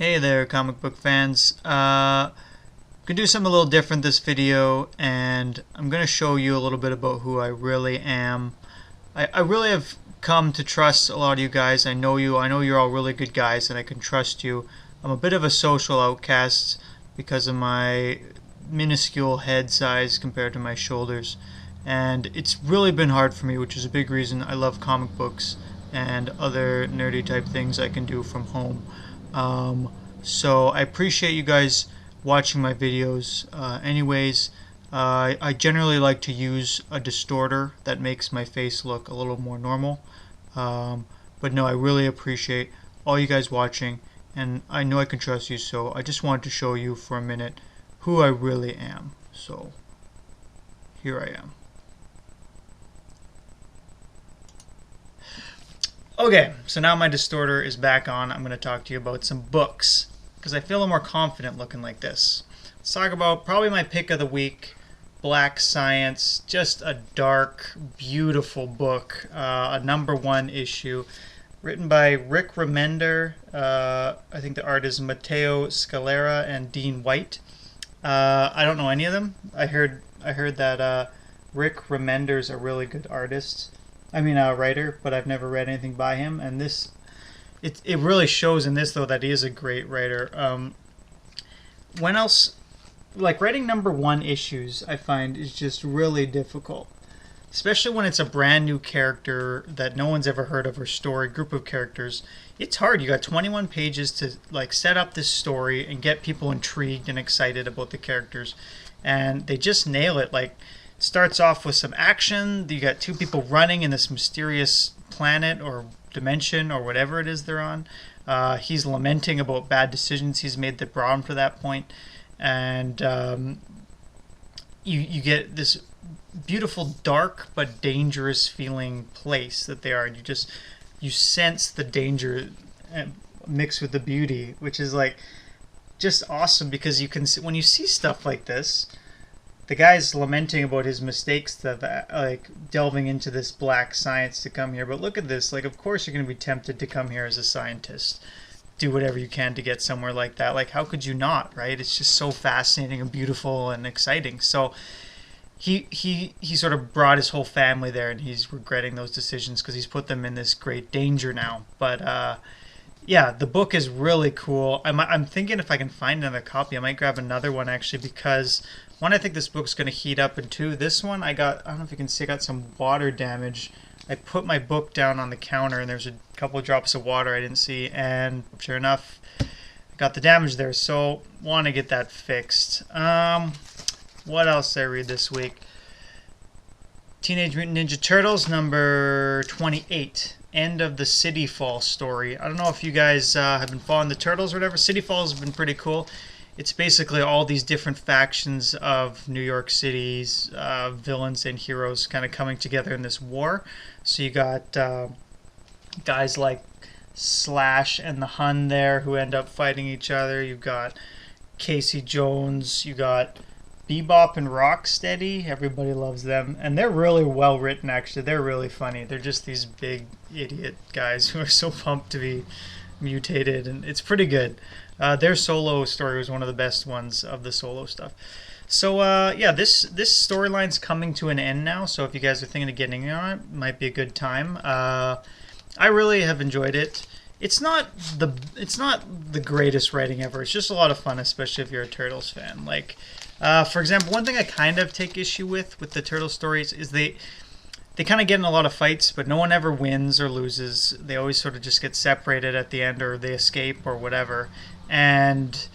Hey there, comic book fans. Gonna do something a little different this video, and I'm gonna show you a little bit about who I really am. I really have come to trust a lot of you guys. I know you. I know you're all really good guys, and I can trust you. I'm a bit of a social outcast because of my minuscule head size compared to my shoulders, and it's really been hard for me, which is a big reason I love comic books and other nerdy type things I can do from home. So I appreciate you guys watching my videos. I generally like to use a distorter that makes my face look a little more normal. But no, I really appreciate all you guys watching, and I know I can trust you, so I just wanted to show you for a minute who I really am. So here I am. Okay, so now my distorter is back on. I'm going to talk to you about some books because I feel a little more confident looking like this. Let's talk about probably my pick of the week, Black Science. Just a dark, beautiful book, a #1 issue, written by Rick Remender. I think the art is Matteo Scalera and Dean White. I don't know any of them. I heard that Rick Remender's a really good artist. I mean, a writer, but I've never read anything by him. And it really shows in this, though, that he is a great writer. When else, like writing #1 issues, I find is just really difficult, especially when it's a brand new character that no one's ever heard of or story group of characters. It's hard. You got 21 pages to like set up this story and get people intrigued and excited about the characters, and they just nail it. Like, starts off with some action. You got two people running in this mysterious planet or dimension or whatever it is they're on. He's lamenting about bad decisions he's made that brought him to that point. And you get this beautiful, dark but dangerous feeling place that they are. And you sense the danger mixed with the beauty, which is like just awesome, because you can see, when you see stuff like this, the guy's lamenting about his mistakes, that like delving into this black science to come here. But look at this. Like, of course you're going to be tempted to come here as a scientist. Do whatever you can to get somewhere like that. Like, how could you not, right? It's just so fascinating and beautiful and exciting. So he sort of brought his whole family there, and he's regretting those decisions because he's put them in this great danger now. But yeah, the book is really cool. I'm thinking if I can find another copy, I might grab another one, actually, because one, I think this book's going to heat up, and two, this one I don't know if you can see, I got some water damage. I put my book down on the counter, and there's a couple of drops of water I didn't see, and sure enough, I got the damage there, so want to get that fixed. What else did I read this week? Teenage Mutant Ninja Turtles number 28. End of the City Fall story. I don't know if you guys have been following the Turtles or whatever. City Falls has been pretty cool. It's basically all these different factions of New York City's villains and heroes kind of coming together in this war. So you got guys like Slash and the Hun there who end up fighting each other. You've got Casey Jones. You got Bebop and Rocksteady. Everybody loves them. And they're really well written, actually. They're really funny. They're just these big idiot guys who are so pumped to be mutated, and it's pretty good. Their solo story was one of the best ones of the solo stuff. So yeah, this storyline's coming to an end now, so if you guys are thinking of getting on it, might be a good time. I really have enjoyed it. It's not the greatest writing ever. It's just a lot of fun, especially if you're a Turtles fan. Like, for example, one thing I kind of take issue with the Turtles stories is they kind of get in a lot of fights, but no one ever wins or loses. They always sort of just get separated at the end, or they escape or whatever. And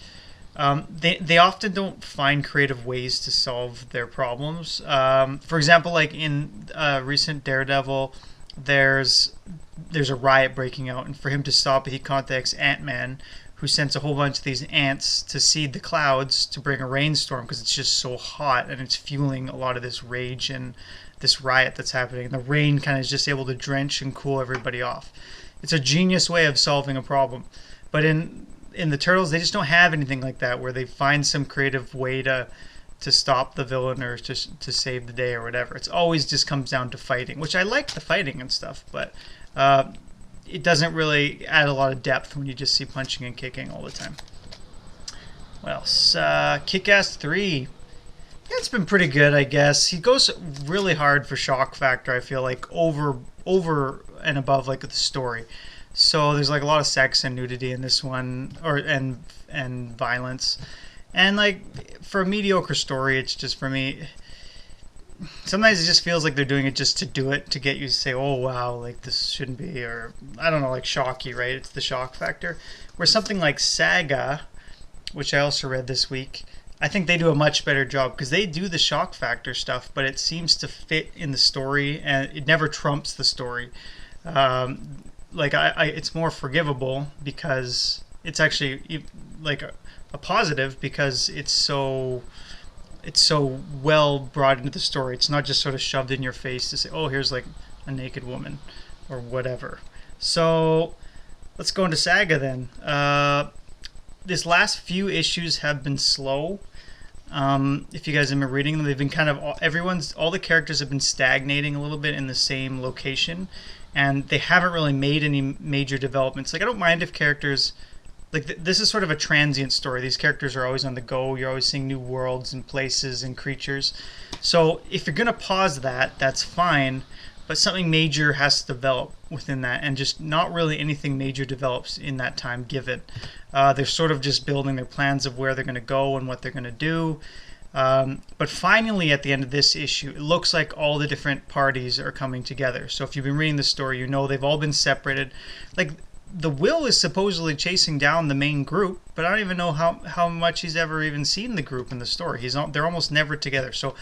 they often don't find creative ways to solve their problems. For example, like in recent Daredevil, there's a riot breaking out, and for him to stop it, he contacts Ant-Man, who sends a whole bunch of these ants to seed the clouds to bring a rainstorm, because it's just so hot and it's fueling a lot of this rage and this riot that's happening. And the rain kind of is just able to drench and cool everybody off. It's a genius way of solving a problem. But in the Turtles, they just don't have anything like that, where they find some creative way to stop the villain or to save the day or whatever. It's always just comes down to fighting, which I like the fighting and stuff, but it doesn't really add a lot of depth when you just see punching and kicking all the time. What else? Kick-Ass 3. Yeah, it's been pretty good, I guess. He goes really hard for shock factor, I feel like, over and above like the story. So there's like a lot of sex and nudity in this one, and violence. And like for a mediocre story, it's just, for me, sometimes it just feels like they're doing it just to do it, to get you to say, oh wow, like this shouldn't be, or I don't know, like shocky, right? It's the shock factor. Where something like Saga, which I also read this week, I think they do a much better job, because they do the shock factor stuff, but it seems to fit in the story, and it never trumps the story. Like it's more forgivable, because it's actually like a positive, because it's so well brought into the story. It's not just sort of shoved in your face to say, oh, here's like a naked woman or whatever. So let's go into Saga then. This last few issues have been slow. If you guys have been reading them, they've been kind of all the characters have been stagnating a little bit in the same location, and they haven't really made any major developments. Like, I don't mind if characters, like this is sort of a transient story. These characters are always on the go. You're always seeing new worlds and places and creatures. So if you're gonna pause that, that's fine. But something major has to develop within that, and just not really anything major develops in that time given. They're sort of just building their plans of where they're going to go and what they're going to do. But finally, at the end of this issue, it looks like all the different parties are coming together. So if you've been reading the story, you know they've all been separated. Like, the Will is supposedly chasing down the main group, but I don't even know how much he's ever even seen the group in the story. They're almost never together. So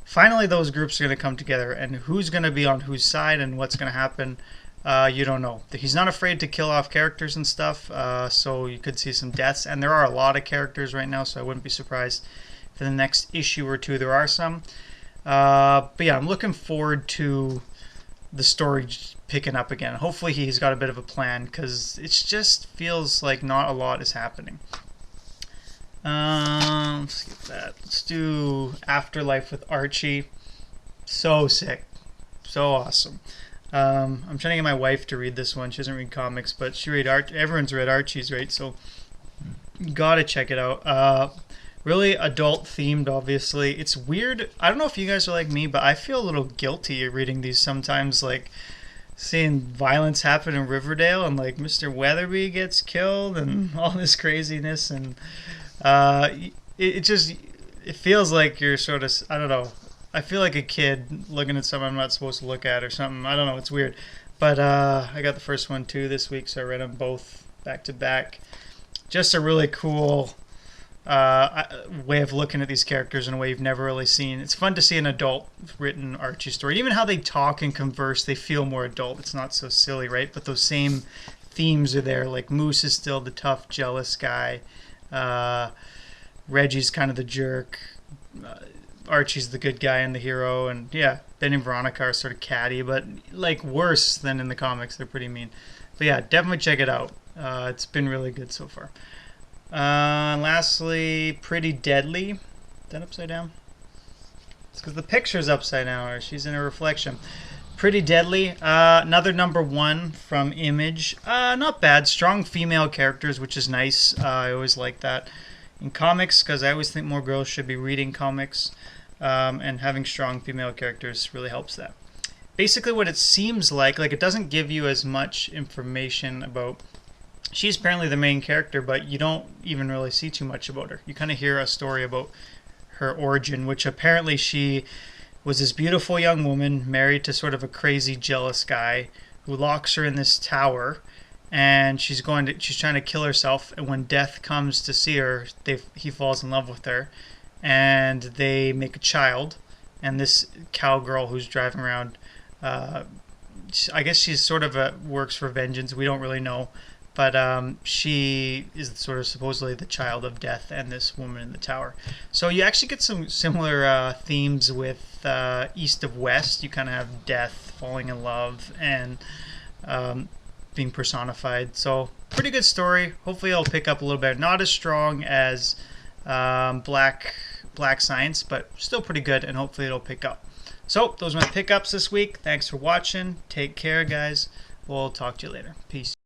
finally, those groups are going to come together, and who's going to be on whose side and what's going to happen, you don't know. He's not afraid to kill off characters and stuff, so you could see some deaths. And there are a lot of characters right now, so I wouldn't be surprised if in the next issue or two there are some. But yeah, I'm looking forward to the story picking up again. Hopefully he's got a bit of a plan, because it just feels like not a lot is happening. Let's skip that. Let's do Afterlife with Archie. So sick. So awesome. I'm trying to get my wife to read this one. She doesn't read comics, but she read everyone's read Archie's, right? So you gotta check it out. Really adult themed, obviously. It's weird. I don't know if you guys are like me, but I feel a little guilty reading these sometimes, like seeing violence happen in Riverdale, and like Mr. Weatherby gets killed and all this craziness, and it feels like you're sort of, I don't know, I feel like a kid looking at something I'm not supposed to look at or something. I don't know, it's weird. But I got the first one too this week, so I read them both back to back. Just a really cool way of looking at these characters in a way you've never really seen. It's fun to see an adult written Archie story. Even how they talk and converse, they feel more adult. It's not so silly, right? But those same themes are there. Like Moose is still the tough, jealous guy. Reggie's kind of the jerk. Archie's the good guy and the hero. And yeah, Ben and Veronica are sort of catty, but like worse than in the comics. They're pretty mean. But yeah, definitely check it out. It's been really good so far. Lastly, Pretty Deadly. Is that upside down? It's because the picture's upside down, or she's in a reflection. Pretty Deadly. Another #1 from Image. Not bad. Strong female characters, which is nice. I always like that in comics, because I always think more girls should be reading comics. And having strong female characters really helps that. Basically, what it seems like it doesn't give you as much information about. She's apparently the main character, but you don't even really see too much about her. You kind of hear a story about her origin, which apparently she was this beautiful young woman married to sort of a crazy, jealous guy who locks her in this tower, and she's trying to kill herself. And when death comes to see her, he falls in love with her, and they make a child. And this cowgirl who's driving around, I guess she's sort of works for vengeance. We don't really know. But she is sort of supposedly the child of death and this woman in the tower. So you actually get some similar themes with East of West. You kind of have death, falling in love, and being personified. So pretty good story. Hopefully it'll pick up a little bit. Not as strong as Black Science, but still pretty good, and hopefully it'll pick up. So those are my pickups this week. Thanks for watching. Take care, guys. We'll talk to you later. Peace.